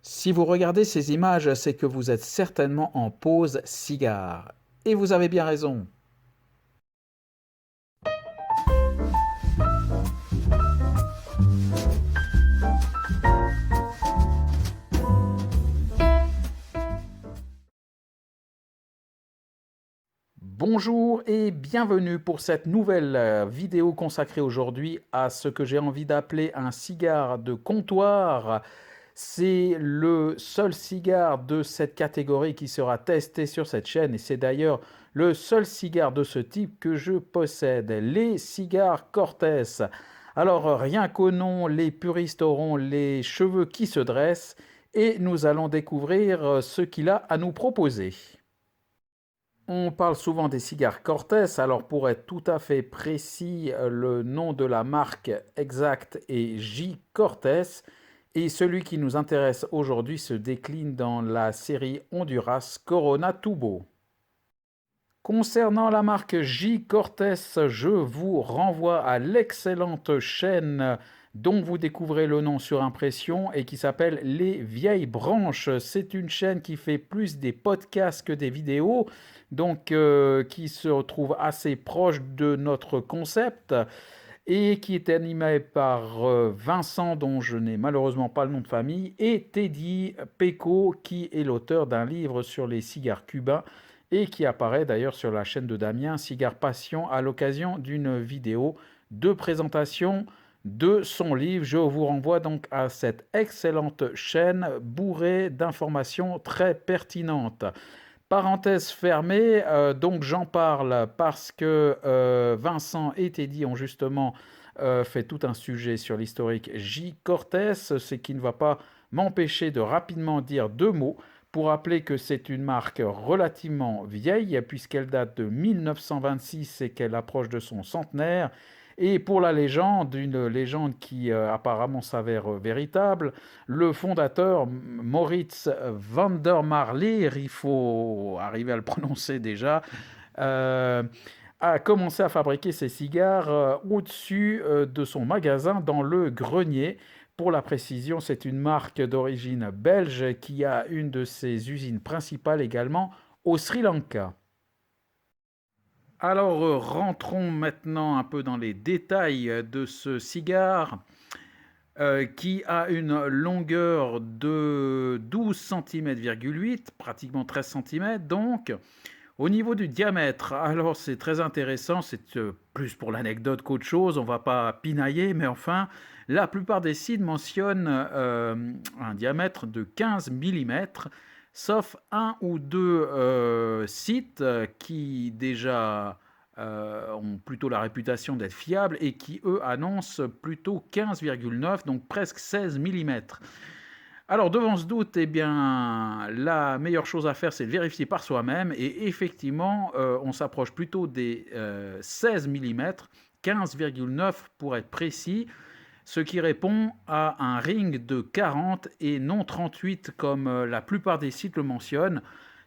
Si vous regardez ces images, c'est que vous êtes certainement en pause cigare. Et vous avez bien raison. Bonjour et bienvenue pour cette nouvelle vidéo consacrée aujourd'hui à ce que j'ai envie d'appeler un cigare de comptoir. C'est le seul cigare de cette catégorie qui sera testé sur cette chaîne et c'est d'ailleurs le seul cigare de ce type que je possède, les cigares Cortés. Alors rien qu'au nom, les puristes auront les cheveux qui se dressent et nous allons découvrir ce qu'il a à nous proposer. On parle souvent des cigares Cortés, alors pour être tout à fait précis, le nom de la marque exacte est J. Cortés et celui qui nous intéresse aujourd'hui se décline dans la série Honduras Corona Tubo. Concernant la marque J. Cortés, je vous renvoie à l'excellente chaîne dont vous découvrez le nom sur impression et qui s'appelle Les Vieilles Branches. C'est une chaîne qui fait plus des podcasts que des vidéos, donc qui se trouve assez proche de notre concept et qui est animée par Vincent, dont je n'ai malheureusement pas le nom de famille, et Teddy Peco, qui est l'auteur d'un livre sur les cigares cubains et qui apparaît d'ailleurs sur la chaîne de Damien, Cigare Passion, à l'occasion d'une vidéo de présentation de son livre. Je vous renvoie donc à cette excellente chaîne bourrée d'informations très pertinentes. Parenthèse fermée, donc j'en parle parce que Vincent et Teddy ont justement fait tout un sujet sur l'historique J. Cortés, ce qui ne va pas m'empêcher de rapidement dire deux mots pour rappeler que c'est une marque relativement vieille puisqu'elle date de 1926 et qu'elle approche de son centenaire. Et pour la légende, une légende qui apparemment s'avère véritable, le fondateur Moritz van der Marleer, il faut arriver à le prononcer déjà, euh, a commencé à fabriquer ses cigares au-dessus de son magasin dans le grenier. Pour la précision, c'est une marque d'origine belge qui a une de ses usines principales également au Sri Lanka. Alors rentrons maintenant un peu dans les détails de ce cigare qui a une longueur de 12 cm,8 pratiquement 13 cm. Donc, au niveau du diamètre, alors c'est très intéressant, c'est plus pour l'anecdote qu'autre chose, on ne va pas pinailler, mais enfin, la plupart des sites mentionnent un diamètre de 15 mm, sauf un ou deux sites qui déjà ont plutôt la réputation d'être fiables et qui, eux, annoncent plutôt 15,9, donc presque 16 mm. Alors, devant ce doute, eh bien, la meilleure chose à faire, c'est de vérifier par soi-même. Et effectivement, on s'approche plutôt des 16 mm, 15,9 pour être précis, ce qui répond à un ring de 40 et non 38 comme la plupart des sites le mentionnent.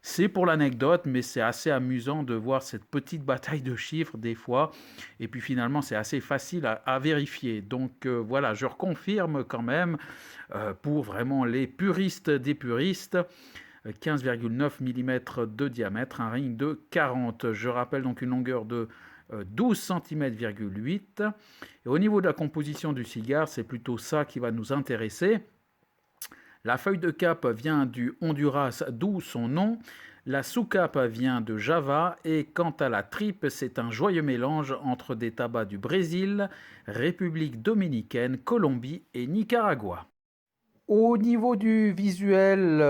C'est pour l'anecdote, mais c'est assez amusant de voir cette petite bataille de chiffres des fois. Et puis finalement, c'est assez facile à vérifier. Donc voilà, je reconfirme quand même pour vraiment les puristes des puristes. 15,9 mm de diamètre, un ring de 40. Je rappelle donc une longueur de 12 cm,8. Et au niveau de la composition du cigare, c'est plutôt ça qui va nous intéresser. La feuille de cape vient du Honduras, d'où son nom. La sous-cape vient de Java et quant à la tripe, c'est un joyeux mélange entre des tabacs du Brésil, République dominicaine, Colombie et Nicaragua. Au niveau du visuel,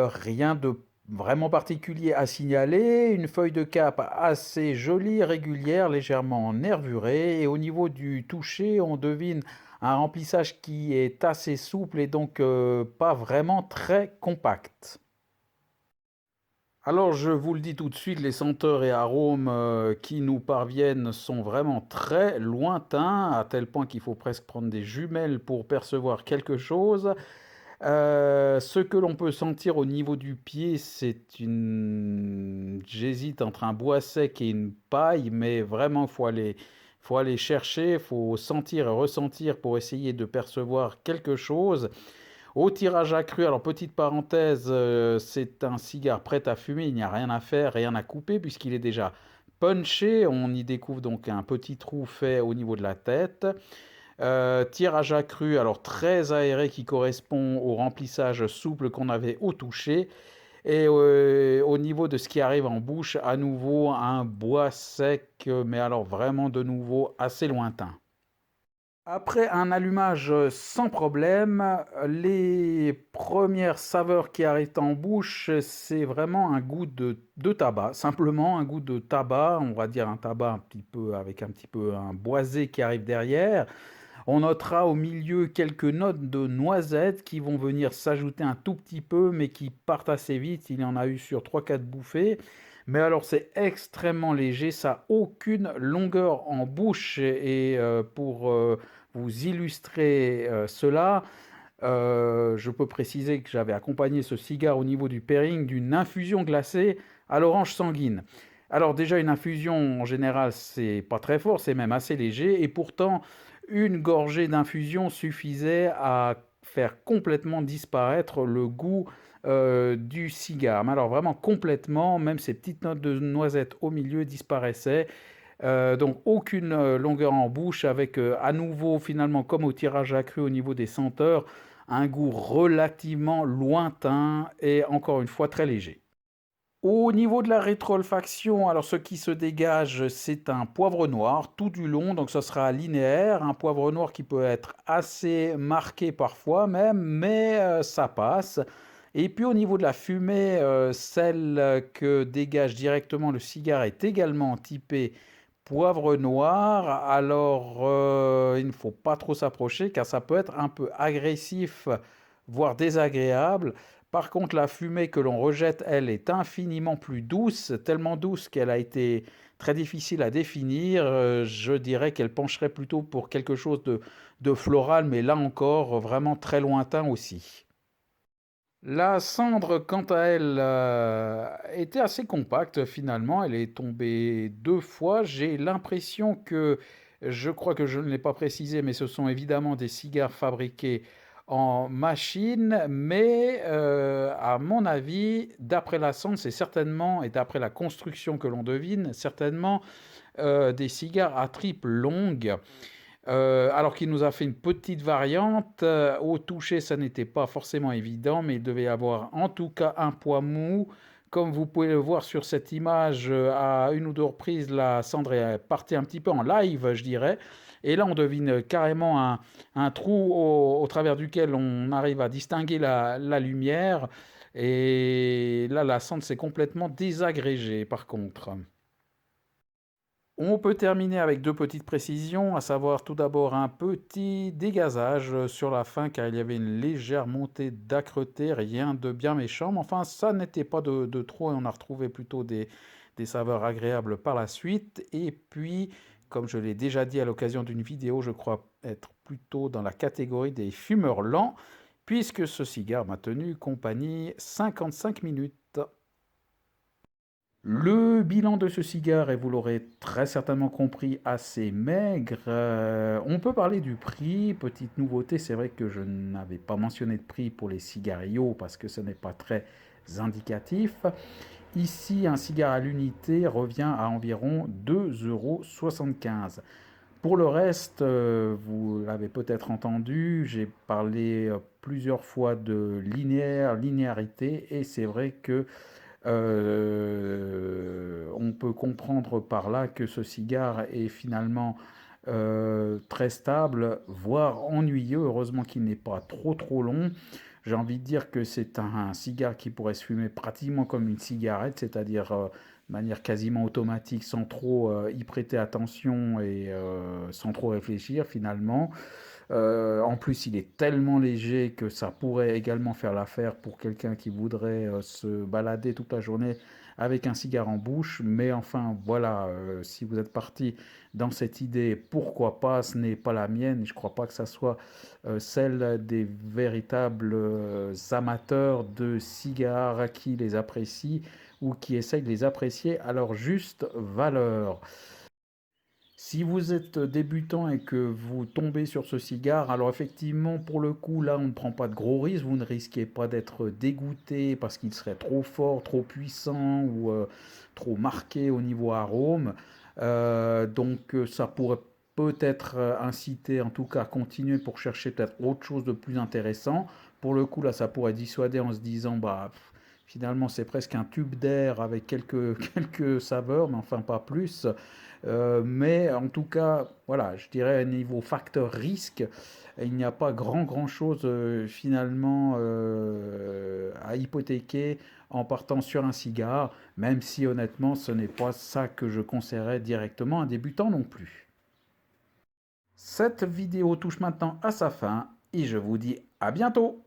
rien de vraiment particulier à signaler. Une feuille de cape assez jolie, régulière, légèrement nervurée. Et au niveau du toucher, on devine un remplissage qui est assez souple et donc pas vraiment très compact. Alors je vous le dis tout de suite, les senteurs et arômes qui nous parviennent sont vraiment très lointains, à tel point qu'il faut presque prendre des jumelles pour percevoir quelque chose. Ce que l'on peut sentir au niveau du pied, c'est une... J'hésite entre un bois sec et une paille, mais vraiment, faut aller chercher, faut sentir et ressentir pour essayer de percevoir quelque chose. Au tirage accru, alors petite parenthèse, c'est un cigare prêt à fumer, il n'y a rien à faire, rien à couper puisqu'il est déjà punché. On y découvre donc un petit trou fait au niveau de la tête. Tirage accru, alors très aéré qui correspond au remplissage souple qu'on avait au toucher. Et au niveau de ce qui arrive en bouche, à nouveau un bois sec, mais alors vraiment de nouveau assez lointain. Après un allumage sans problème, les premières saveurs qui arrivent en bouche, c'est vraiment un goût de tabac, simplement un goût de tabac, on va dire un tabac un petit peu avec un petit peu un boisé qui arrive derrière. On notera au milieu quelques notes de noisettes qui vont venir s'ajouter un tout petit peu, mais qui partent assez vite. Il y en a eu sur trois quatre bouffées. Mais alors c'est extrêmement léger, ça n'a aucune longueur en bouche. Et pour vous illustrer cela, je peux préciser que j'avais accompagné ce cigare au niveau du pairing d'une infusion glacée à l'orange sanguine. Alors déjà une infusion en général c'est pas très fort, c'est même assez léger et pourtant une gorgée d'infusion suffisait à faire complètement disparaître le goût du cigare. Mais alors vraiment complètement, même ces petites notes de noisette au milieu disparaissaient. Donc aucune longueur en bouche avec à nouveau finalement comme au tirage accru au niveau des senteurs, un goût relativement lointain et encore une fois très léger. Au niveau de la rétro-olfaction, alors ce qui se dégage, c'est un poivre noir tout du long, donc ça sera linéaire, un poivre noir qui peut être assez marqué parfois même, mais ça passe. Et puis au niveau de la fumée, celle que dégage directement le cigare est également typée poivre noir. Alors il ne faut pas trop s'approcher car ça peut être un peu agressif, voire désagréable. Par contre, la fumée que l'on rejette, elle, est infiniment plus douce, tellement douce qu'elle a été très difficile à définir. Je dirais qu'elle pencherait plutôt pour quelque chose de floral, mais là encore, vraiment très lointain aussi. La cendre, quant à elle, était assez compacte finalement. Elle est tombée deux fois. J'ai l'impression que, je crois que je ne l'ai pas précisé, mais ce sont évidemment des cigares fabriqués en machine. Mais à mon avis, d'après la cendre, c'est certainement, et d'après la construction que l'on devine, certainement des cigares à triple longue. Alors qu'il nous a fait une petite variante. Au toucher, ça n'était pas forcément évident, mais il devait y avoir en tout cas un poids mou. Comme vous pouvez le voir sur cette image, à une ou deux reprises, la cendre est partie un petit peu en live, je dirais. Et là, on devine carrément un trou au travers duquel on arrive à distinguer la lumière. Et là, la cendre s'est complètement désagrégée, par contre. On peut terminer avec deux petites précisions, à savoir tout d'abord un petit dégazage sur la fin car il y avait une légère montée d'âcreté, rien de bien méchant, mais enfin ça n'était pas de trop et on a retrouvé plutôt des saveurs agréables par la suite. Et puis, comme je l'ai déjà dit à l'occasion d'une vidéo, je crois être plutôt dans la catégorie des fumeurs lents, puisque ce cigare m'a tenu compagnie 55 minutes. Le bilan de ce cigare est, vous l'aurez très certainement compris, assez maigre. On peut parler du prix. Petite nouveauté, c'est vrai que je n'avais pas mentionné de prix pour les cigarillos parce que ce n'est pas très indicatif. Ici, un cigare à l'unité revient à environ 2,75 €. Pour le reste, vous l'avez peut-être entendu, j'ai parlé plusieurs fois de linéarité, et c'est vrai que on peut comprendre par là que ce cigare est finalement très stable, voire ennuyeux. Heureusement qu'il n'est pas trop long. J'ai envie de dire que c'est un cigare qui pourrait se fumer pratiquement comme une cigarette, c'est-à-dire de manière quasiment automatique, sans trop y prêter attention et sans trop réfléchir finalement. En plus, il est tellement léger que ça pourrait également faire l'affaire pour quelqu'un qui voudrait se balader toute la journée avec un cigare en bouche. Mais enfin, voilà, si vous êtes parti dans cette idée, pourquoi pas, ce n'est pas la mienne. Je ne crois pas que ça soit celle des véritables amateurs de cigares qui les apprécient ou qui essayent de les apprécier à leur juste valeur. Si vous êtes débutant et que vous tombez sur ce cigare, alors effectivement, pour le coup, là, on ne prend pas de gros risques. Vous ne risquez pas d'être dégoûté parce qu'il serait trop fort, trop puissant ou trop marqué au niveau arôme. Ça pourrait peut-être inciter, en tout cas, à continuer pour chercher peut-être autre chose de plus intéressant. Pour le coup, là, ça pourrait dissuader en se disant, bah, finalement, c'est presque un tube d'air avec quelques, quelques saveurs, mais enfin pas plus. Mais en tout cas, voilà, je dirais niveau facteur risque, il n'y a pas grand chose finalement à hypothéquer en partant sur un cigare, même si honnêtement ce n'est pas ça que je conseillerais directement à un débutant non plus. Cette vidéo touche maintenant à sa fin et je vous dis à bientôt.